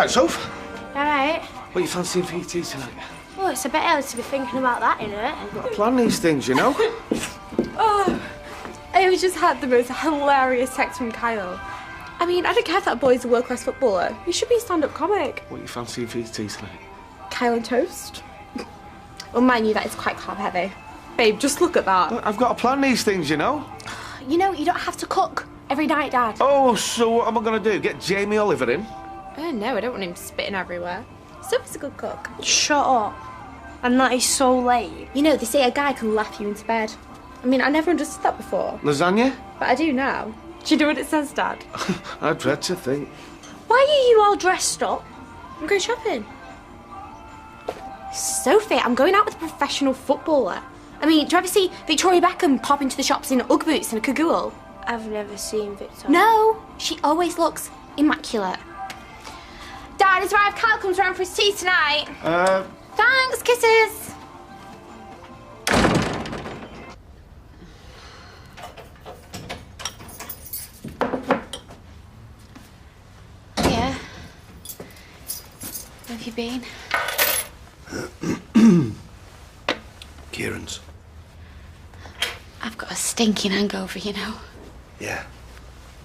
Right, Soph. Alright. What are you fancying for your tea tonight? Oh, it's a bit early to be thinking about that, innit? You've got to plan these things, you know. Oh, I just had the most hilarious text from Kyle. I mean, I don't care if that boy's a world-class footballer. He should be a stand-up comic. What are you fancying for your tea tonight? Kyle and toast. Well, mind you, that is quite carb-heavy. Babe, just look at that. Look, I've got to plan these things, you know. You know, you don't have to cook every night, Dad. Oh, so what am I going to do? Get Jamie Oliver in? Oh, no, I don't want him spitting everywhere. Sophie's a good cook. Shut up. And that is so late. You know, they say a guy can laugh you into bed. I mean, I never understood that before. Lasagna? But I do now. Do you know what it says, Dad? I dread to think. Why are you all dressed up? I'm going shopping. Sophie, I'm going out with a professional footballer. I mean, do you ever see Victoria Beckham pop into the shops in Ugg boots and a cagoule? I've never seen Victoria. No, she always looks immaculate. Dad, is right if Kyle comes round for his tea tonight? Thanks, kisses. Yeah. Where have you been? Kieran's. I've got a stinking hangover, you know. Yeah,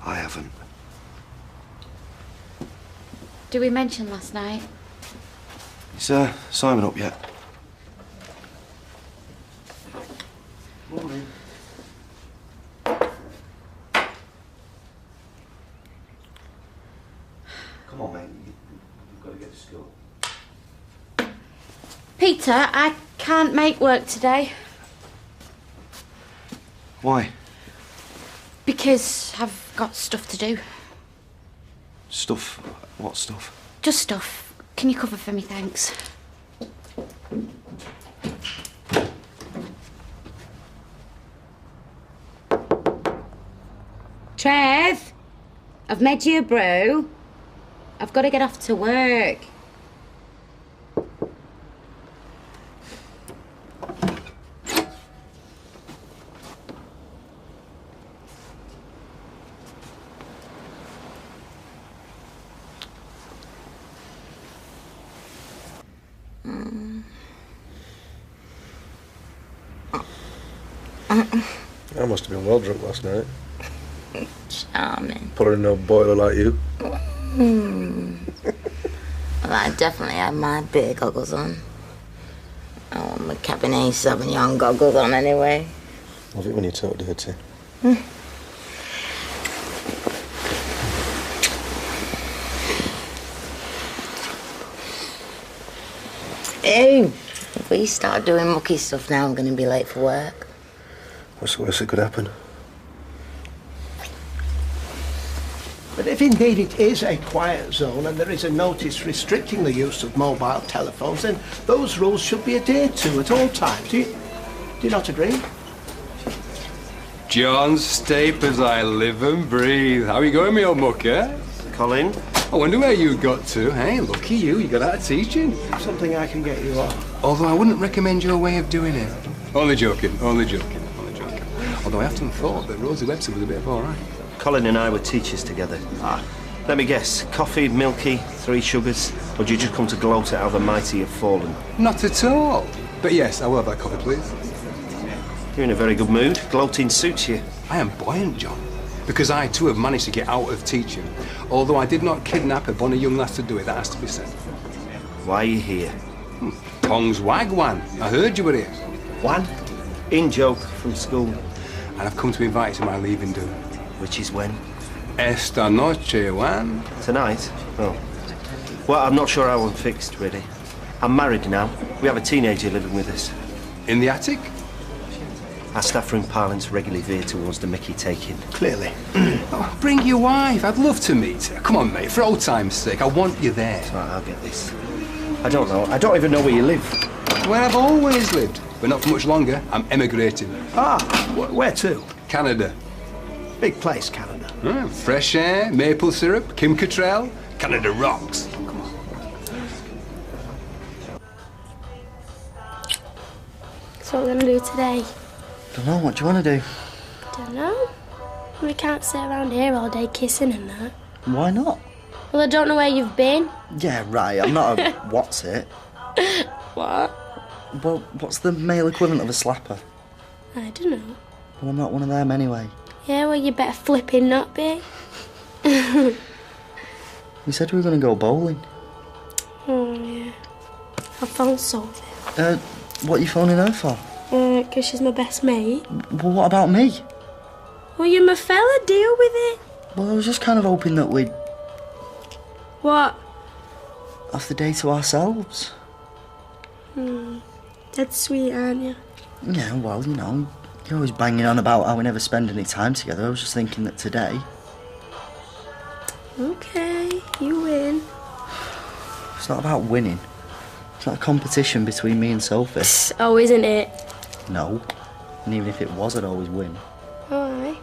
I haven't. Did we mention last night? Is Simon up yet? Morning. Come on, mate. You've got to get to school. Peter, I can't make work today. Why? Because I've got stuff to do. Stuff? What stuff? Just stuff. Can you cover for me, thanks? Trev, I've made you a brew. I've got to get off to work. I must have been well drunk last night. Charming. Pulling no boiler like you. Well, I definitely have my beer goggles on. Oh, my Cabernet Sauvignon goggles on anyway. Love it when you talk dirty. Ew. If we start doing mucky stuff now, I'm going to be late for work. What's the worst that could happen? But if indeed it is a quiet zone and there is a notice restricting the use of mobile telephones, then those rules should be adhered to at all times. Do you not agree? John Stapers, I live and breathe. How are you going, me old mucker? Colin? I wonder where you got to. Hey, lucky you got out of teaching. Something I can get you on. Although I wouldn't recommend your way of doing it. Only joking, only joking, only joking. Although I often thought that Rosie Webster was a bit of all right. Colin and I were teachers together. Let me guess, coffee, milky, 3 sugars, or do you just come to gloat at how the mighty have fallen? Not at all. But yes, I will have that coffee, please. You're in a very good mood. Gloating suits you. I am buoyant, John, because I too have managed to get out of teaching. Although I did not kidnap a bonny young lass to do it, that has to be said. Why are you here? Pong's Wagwan. I heard you were here. One? In joke from school. And I've come to invite you to my leaving do. Which is when? Esta noche, Juan. Tonight? Oh. Well, I'm not sure how I'm fixed, really. I'm married now. We have a teenager living with us. In the attic? Our staff room parlance regularly veer towards the mickey taking. Clearly. Oh, bring your wife. I'd love to meet her. Come on, mate. For old time's sake, I want you there. Right, I'll get this. I don't know. I don't even know where you live. Where I've always lived. But not for much longer. I'm emigrating. Where to? Canada. Big place, Canada. Fresh air, maple syrup, Kim Cattrall. Canada rocks. Come on. So what we're going to do today? Don't know. What do you want to do? Don't know. We can't sit around here all day kissing and that. Why not? Well, Well, I don't know where you've been. Yeah, right, I'm not a what's it. What? Well, what's the male equivalent of a slapper? I don't know. Well, I'm not one of them anyway. Yeah, well, you better flipping not be. We said we were going to go bowling. Oh, yeah. I phoned Sophie. What are you phoning her for? 'Cause she's my best mate. Well, what about me? Well, you're my fella, deal with it. Well, I was just kind of hoping that we'd What? have the day to ourselves. Dead sweet, aren't you? Yeah, well, you know, you're always banging on about how we never spend any time together. I was just thinking that today... Okay, you win. It's not about winning. It's not a competition between me and Sophie. Oh, isn't it? No. And even if it was, I'd always win. Alright.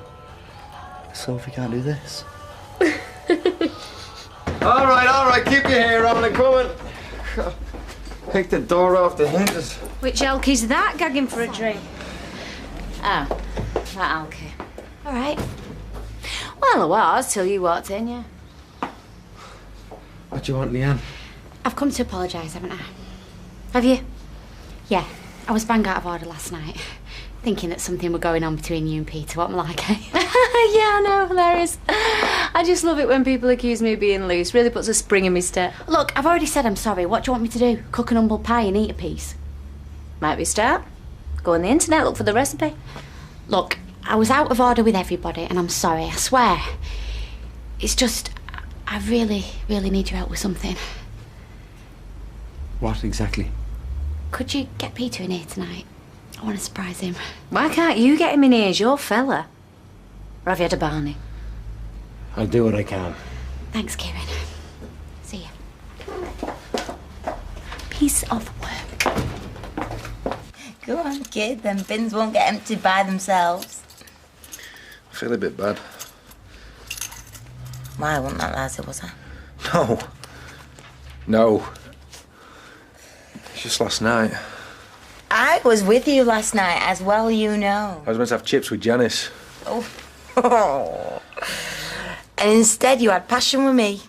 Sophie can't do this. All right, keep your hair on and come and pick the door off the hinges. Which elky's that gagging for a drink? Oh, that Alky. All right. Well, I was till you walked in, yeah. What do you want, Leanne? I've come to apologise, haven't I? Have you? Yeah. I was bang out of order last night, thinking that something were going on between you and Peter. What am I like, eh? Yeah, I know, hilarious. I just love it when people accuse me of being loose. Really puts a spring in my step. Look, I've already said I'm sorry. What do you want me to do? Cook an humble pie and eat a piece? Might be a start. Go on the internet, look for the recipe. Look, I was out of order with everybody, and I'm sorry, I swear. It's just, I really, really need your help with something. What exactly? Could you get Peter in here tonight? I want to surprise him. Why can't you get him in here? He's your fella. Or have you had a Barney? I'll do what I can. Thanks, Kieran. See ya. Piece of work. Go on, kid. Them bins won't get emptied by themselves. I feel a bit bad. Why, I wasn't that lousy, was I? No. No. It's just last night. I was with you last night, as well you know. I was meant to have chips with Janice. Oh. And instead you had passion with me.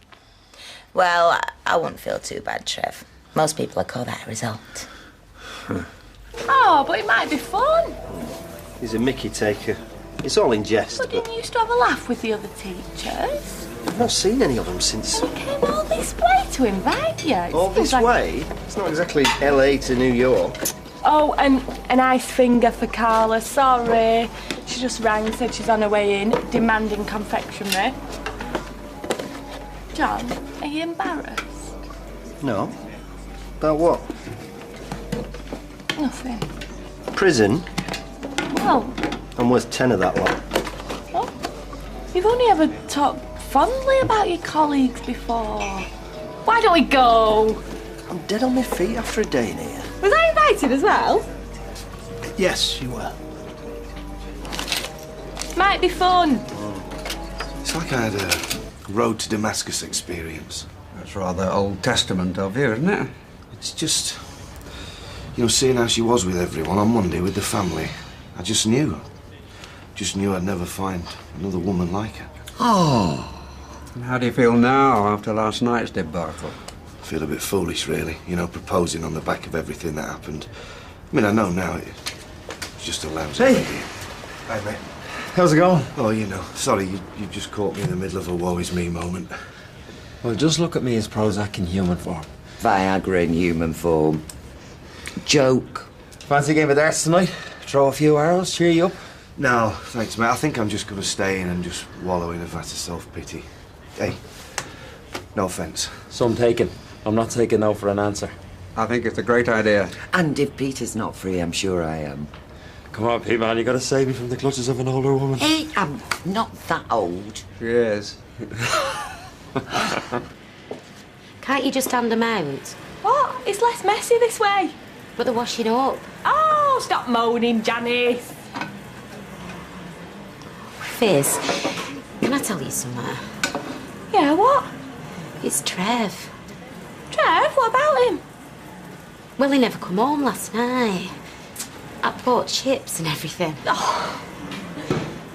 Well, I wouldn't feel too bad, Trev. Most people would call that a result. Oh, but it might be fun. He's a mickey taker. It's all in jest. But didn't you used to have a laugh with the other teachers? I've not seen any of them since... We came all this way to invite you. It All seems this like- way? It's not exactly LA to New York. Oh, and an ice finger for Carla. Sorry. She just rang, said she's on her way in, demanding confectionery. John, are you embarrassed? No. About what? Nothing. Prison? Well, I'm worth 10 of that lot. what? You've only ever talked fondly about your colleagues before. Why don't we go? I'm dead on my feet after a day in here. Was I invited as well? Yes, you were. Might be fun. It's like I had a road to Damascus experience. That's rather Old Testament of you, isn't it? It's just, you know, seeing how she was with everyone on Monday with the family, I just knew. Just knew I'd never find another woman like her. Oh. And how do you feel now after last night's debacle? I feel a bit foolish, really, you know, proposing on the back of everything that happened. I mean, I know now it's just a lousy idea. Hi, mate. How's it going? Oh, you know, sorry, you just caught me in the middle of a woe is me moment. Well, just look at me as Prozac in human form. Viagra in human form. Joke. Fancy a game of darts tonight? Throw a few arrows, cheer you up? No, thanks, mate. I think I'm just going to stay in and just wallow in a vat of self-pity. Hey, no offence. Some taken. I'm not taking no for an answer. I think it's a great idea. And if Peter's not free, I'm sure I am. Come on, P-Man, you gotta save me from the clutches of an older woman. Hey, I'm not that old. She is. Can't you just hand them out? What? It's less messy this way. But they're washing up. Oh, stop moaning, Janice. Fizz, can I tell you something? Yeah, what? It's Trev. Trev, what about him? Well, he never come home last night. I bought chips and everything. Oh,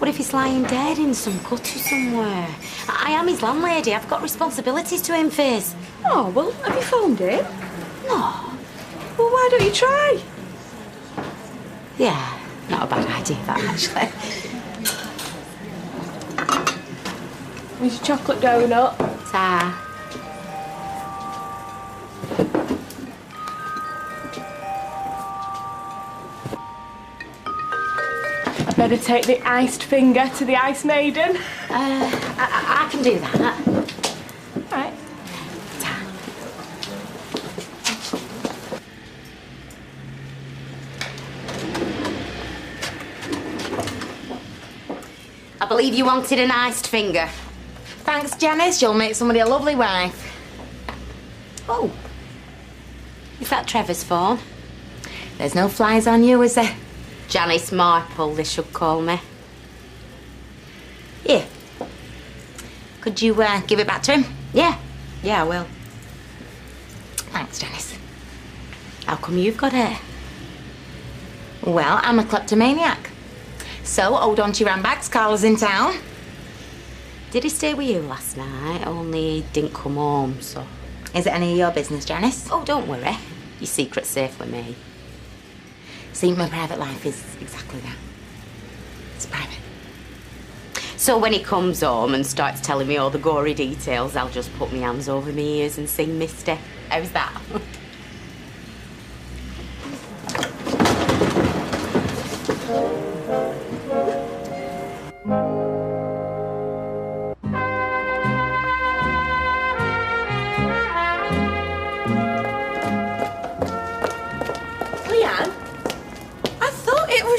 What if he's lying dead in some gutter somewhere? I am his landlady. I've got responsibilities to him face. Oh, well, have you phoned him? No. Well, why don't you try? Yeah, not a bad idea, that, actually. Here's your chocolate donut. Ta. I better take the iced finger to the ice maiden. I can do that. Right. Ta. I believe you wanted an iced finger. Thanks, Janice. You'll make somebody a lovely wife. Oh. Is that Trevor's phone? There's no flies on you, is there? Janice Marple, they should call me. Here. Could you give it back to him? Yeah. Yeah, I will. Thanks, Janice. How come you've got it? Well, I'm a kleptomaniac. So, hold on to your handbags. Carla's in town. Did he stay with you last night? Only he didn't come home, so... Is it any of your business, Janice? Oh, don't worry. Your secret's safe with me. See, my private life is exactly that. It's private. So when he comes home and starts telling me all the gory details, I'll just put my hands over my ears and sing Misty. How's that?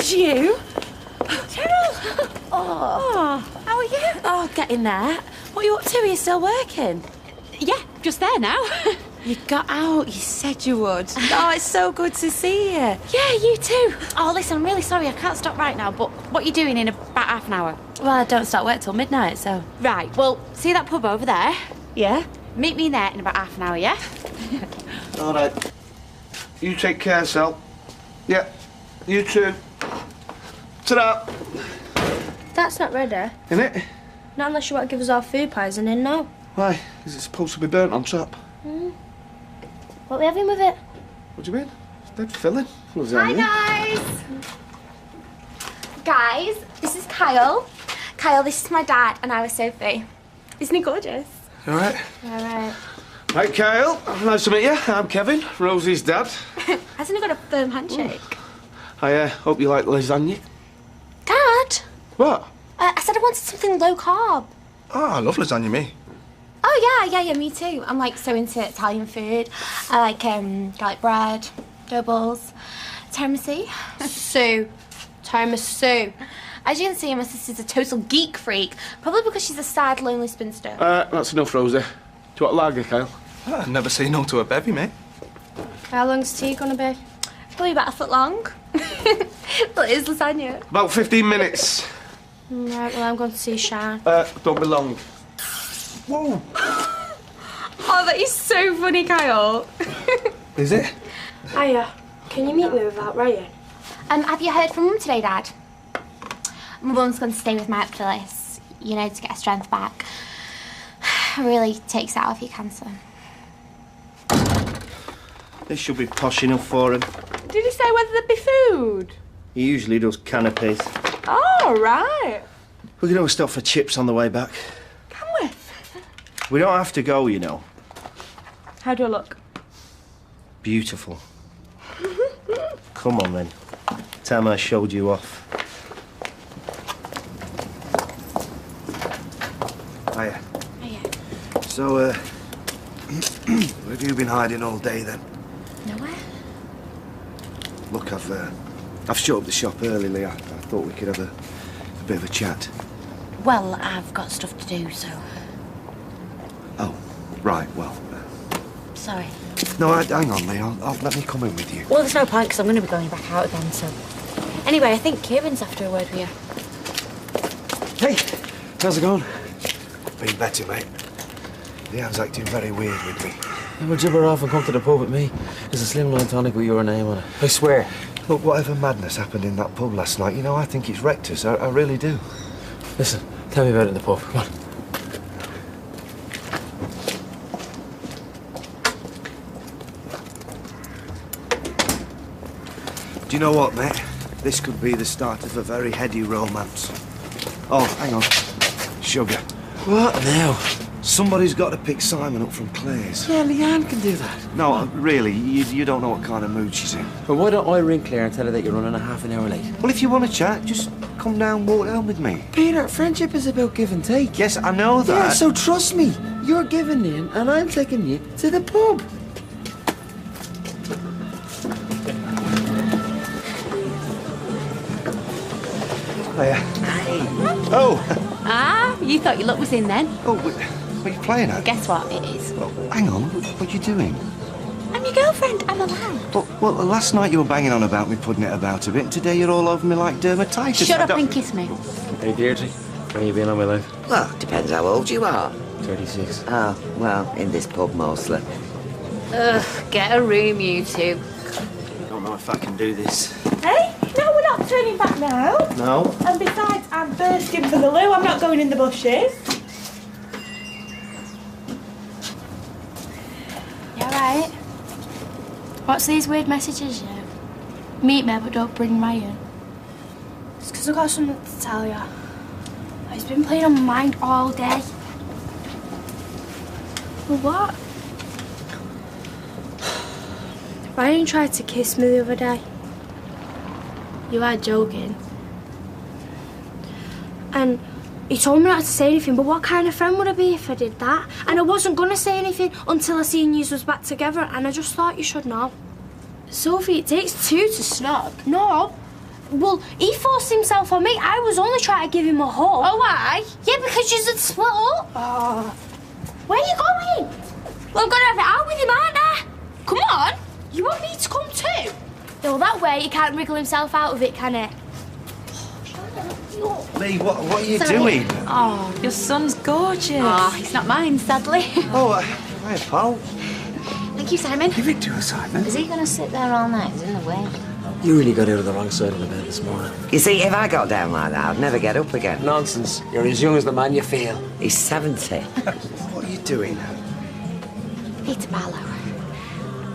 You? Cheryl! Oh, how are you? Oh, getting there. What are you up to? Are you still working? Yeah, just there now. You got out. You said you would. Oh, it's so good to see you. Yeah, you too. Oh, listen, I'm really sorry. I can't stop right now, but what are you doing in about half an hour? Well, I don't start work till midnight, so... Right, well, see that pub over there? Yeah? Meet me in there in about half an hour, yeah? All right. You take care, Sal. Yeah, you too. Ta-da! That's not ready. Isn't it? Not unless you want to give us our food poisoning, no. Why? Is it supposed to be burnt on top? What are we having with it? What do you mean? It's dead filling. Hi, guys! Guys, this is Kyle. Kyle, this is my dad, and I was Sophie. Isn't he gorgeous? All right. All right. Hi, Kyle. Nice to meet you. I'm Kevin, Rosie's dad. Hasn't he got a firm handshake? I hope you like lasagna. Dad! What? I said I wanted something low carb. Oh, I love lasagna, me. Oh, yeah, me too. I'm, like, so into Italian food. I like, garlic bread, dough balls, tiramisu. Tiramisu. As you can see, my sister's a total geek freak. Probably because she's a sad, lonely spinster. That's enough, Rosie. Do you want lager, Kyle? I never say no to a bevy, mate. How long's tea gonna be? Probably about a foot long. Well, it is lasagna. About 15 minutes. Right, well, I'm going to see Shan. Don't be long. Whoa! Oh, that is so funny, Kyle. Is it? Hiya. Can you meet me without Ryan? Have you heard from Mum today, Dad? My mum's going to stay with my Phyllis, you know, to get her strength back. Really takes it out of your cancer. This should be posh enough for him. Did he say whether there'd be food? He usually does canapes. Oh, right. We can always stop for chips on the way back. Can we? We don't have to go, you know. How do I look? Beautiful. Come on, then. Time I showed you off. Hiya. Hiya. So, where have you been hiding all day, then? Nowhere. Look, I've shut up the shop early, Leah. I thought we could have a bit of a chat. Well, I've got stuff to do, so... Oh, right, well... Sorry. No, hang on, Leah. Let me come in with you. Well, there's no point, because I'm going to be going back out again, so... Anyway, I think Kieran's after a word with you. Hey, how's it going? Been better, mate. Leanne's acting very weird with me. You will jibber off and come to the pub with me. There's a slimline tonic with your name on it. I swear. Look, whatever madness happened in that pub last night, you know, I think it's wrecked us. I really do. Listen, tell me about it in the pub. Come on. Do you know what, mate? This could be the start of a very heady romance. Oh, hang on. Sugar. What now? Somebody's got to pick Simon up from Clay's. Yeah, Leanne can do that. No, really, you don't know what kind of mood she's in. Well, why don't I ring Claire and tell her that you're running a half an hour late? Well, if you want to chat, just come down, walk down with me. Peter, friendship is about give and take. Yes, I know that. Yeah, so trust me. You're giving in and I'm taking you to the pub. Oh! Ah, you thought your luck was in then? Oh, what are you playing at? Guess what it is? Oh, hang on, what are you doing? I'm your girlfriend, I'm allowed. Well, last night you were banging on about me, putting it about a bit, and today you're all over me like dermatitis. Shut up and kiss me. Hey, Deirdre, when you been on my life? Well, depends how old you are. 36. Oh, well, in this pub mostly. Ugh, get a room, you two. I don't know if I can do this. Hey, no, we're not turning back now. No? And besides, I'm bursting for the loo. I'm not going in the bushes. You alright? What's these weird messages, yeah? Meet me, but don't bring Ryan. It's because I've got something to tell you. It's been playing on my mind all day. Well, what? Ryan tried to kiss me the other day. You are joking. And he told me not to say anything, but what kind of friend would I be if I did that? And I wasn't going to say anything until I seen yous was back together, and I just thought you should know. Sophie, it takes two to snog. No. Well, he forced himself on me. I was only trying to give him a hug. Oh, why? Yeah, because you had split up. Oh. Where are you going? Well, I'm going to have it out with him, aren't I? Come on. You want me to come too? No, that way he can't wriggle himself out of it, can he? Lee, what are you Sorry. doing? Oh, your son's gorgeous. Oh, he's not mine, sadly. Oh, hi, pal. Thank you, Simon. Give it to us, Simon. Is he going to sit there all night? He's in the way. You really got out of the wrong side of the bed this morning. You see, if I got down like that, I'd never get up again. Nonsense. You're as young as the man you feel. He's 70. What are you doing? Peter Barlow.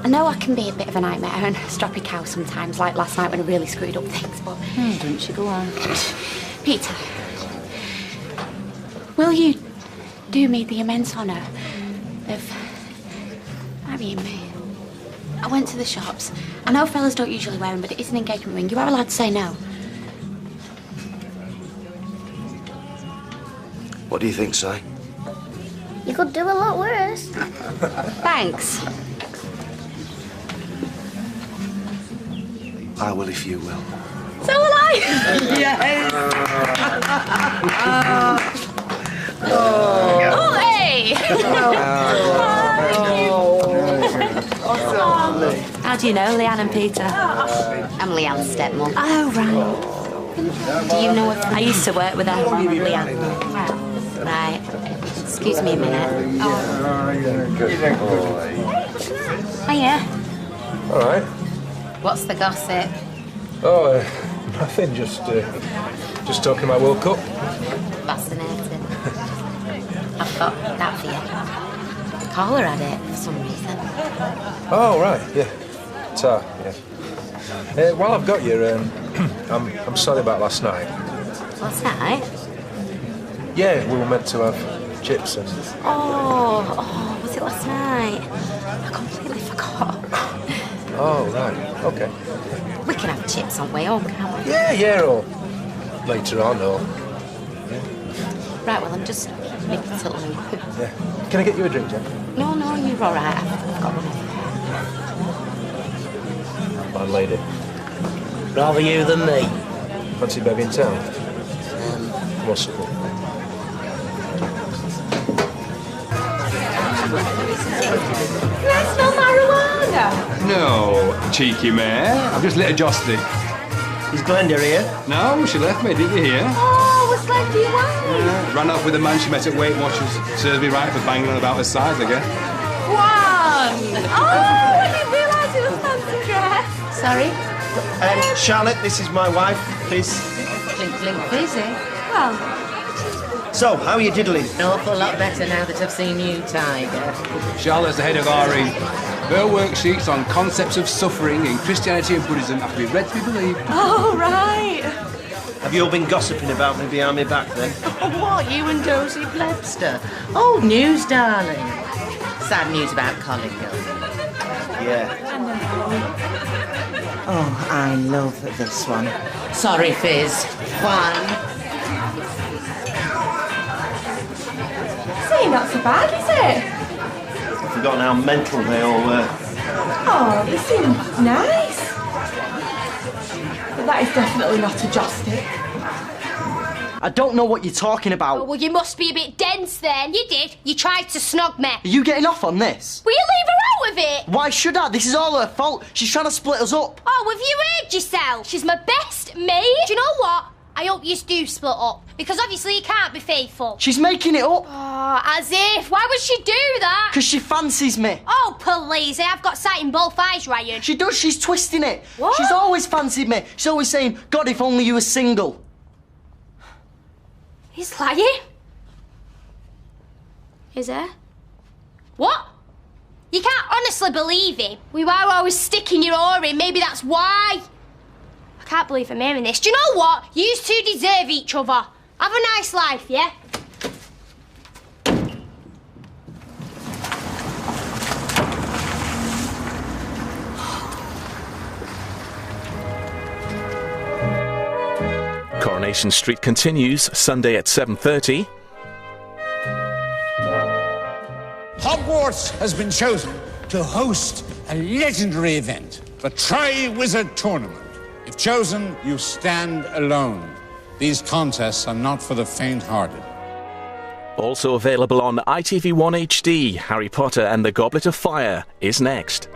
I know I can be a bit of a nightmare and a stroppy cow sometimes, like last night when I really screwed up things, but... Don't you go on. Peter, will you do me the immense honour of marrying me? I went to the shops. I know fellas don't usually wear them, but it is an engagement ring. You are allowed to say no. What do you think, Si? You could do a lot worse. Thanks. I will if you will. So will I. Yes. Oh, hey! How do you know Leanne and Peter? I'm Leanne's stepmom. Oh, right. Do you know if I used to work with her, Leanne? Right. Excuse me a minute. Hiya. All right. What's the gossip? Oh, nothing. Just talking about World Cup. Fascinating. I've got that for you. Caller had it for some reason. Oh, right. Yeah. Tar. Yeah. While I've got you, I'm sorry about last night. Last night? Yeah, we were meant to have chips and. Oh, was it last night? I completely forgot. Oh, right. Okay. We can have chips on way home, can't we? Yeah, or later on, or. Right, well, I'm just making till loo. Yeah. Can I get you a drink, Jen? No, you're all right. I've got one. Fine lady. Rather you than me. Fancy baby in town? What's it? Can I smell marijuana? No, cheeky mare. I've just lit a jostly. Is Glenda here? No, she left me, didn't you hear? Oh, what's left for you? Ran off with a man she met at Weight Watchers. Serves me right for banging on about her size again. One. Oh, I didn't realise it was fancy dress. Sorry? Charlotte, this is my wife, please. Blink, blink, busy. Well, So, how are you diddling? An awful lot better now that I've seen you, Tiger. Charlotte's the head of RE. Her worksheets on concepts of suffering in Christianity and Buddhism have to be read to be believed. Oh, right. Have you all been gossiping about me behind my back, then? What, you and Dozy Plebster? Old news, darling. Sad news about Colin Hill. Yeah. Oh, I love this one. Sorry, Fizz. One. Say, not so bad, is it? I've forgotten how mental they all were. Oh, they seem nice. But that is definitely not a joss stick. I don't know what you're talking about. Oh, well, you must be a bit dense then. You did. You tried to snog me. Are you getting off on this? Will you leave her out of it? Why should I? This is all her fault. She's trying to split us up. Oh, have you heard yourself? She's my best mate. Do you know what? I hope you do split up. Because obviously you can't be faithful. She's making it up. Oh, as if. Why would she do that? Because she fancies me. Oh, please. I've got sight in both eyes, Ryan. She does. She's twisting it. What? She's always fancied me. She's always saying, God, if only you were single. He's lying. Is he? What? You can't honestly believe him. We were always sticking your oar in. Maybe that's why. I can't believe I'm hearing this. Do you know what? You two deserve each other. Have a nice life, yeah? Coronation Street continues Sunday at 7:30. Hogwarts has been chosen to host a legendary event, the Tri-Wizard Tournament. If chosen, you stand alone. These contests are not for the faint-hearted. Also available on ITV1 HD, Harry Potter and the Goblet of Fire is next.